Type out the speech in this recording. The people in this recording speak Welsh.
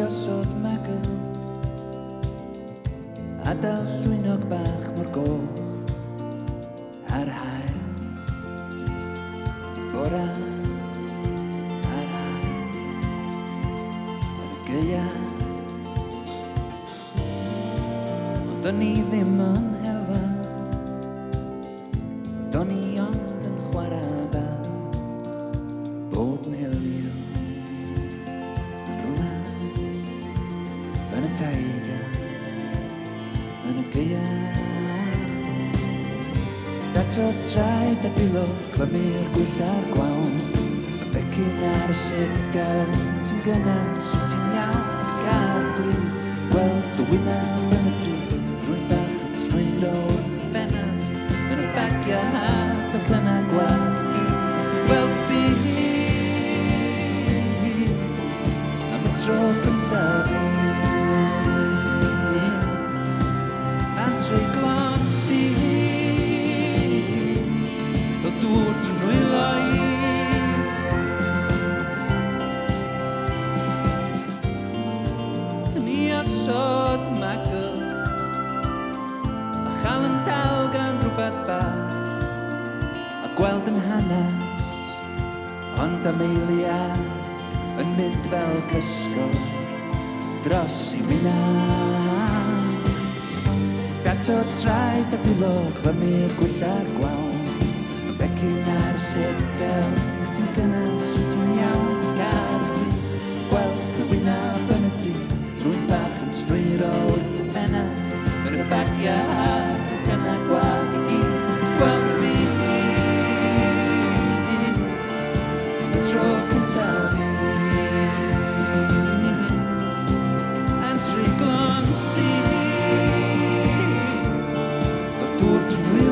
osod Magl a dal llwynog bach mor goch ar hael bora ar hael ar y gaea ond o'n i ddim yn hela ond o'n i ond yn chwarae bach bod yn helio yn rhywle yn y taiga yn y gaea dato traed a bilo clymu'r gwylla'r gwawn y becyn ar y sigel ti'n gynas wyt ti'n iawn car blu gweld dy wyneb yn y bryd rwy'n bach yn trwy'n o'r ffenast yn y bagia hap ac yn y gwag i gweld byd am y tro cyntaf i a'n treiglo'n sy'n fel dŵr drwy nwylo i Fy ni osod Magl a chal yn dal gan rhywbeth bach a gweld yn hanes ond am eiliad yn mynd fel cysgod dros i wyna dato traed a dilo clymu'r gwylla'r gwawn y becyn ar y sigel ti'n gynas wyt ti'n iawn car blu gweld y wyneb yn y bryd rwy'n bach yn trwy'r o'r ffenast yn y bagia ac yn y gwag i gweld byd am y tro cyntaf i a'n treiglo'n sy'n fel dŵr drwy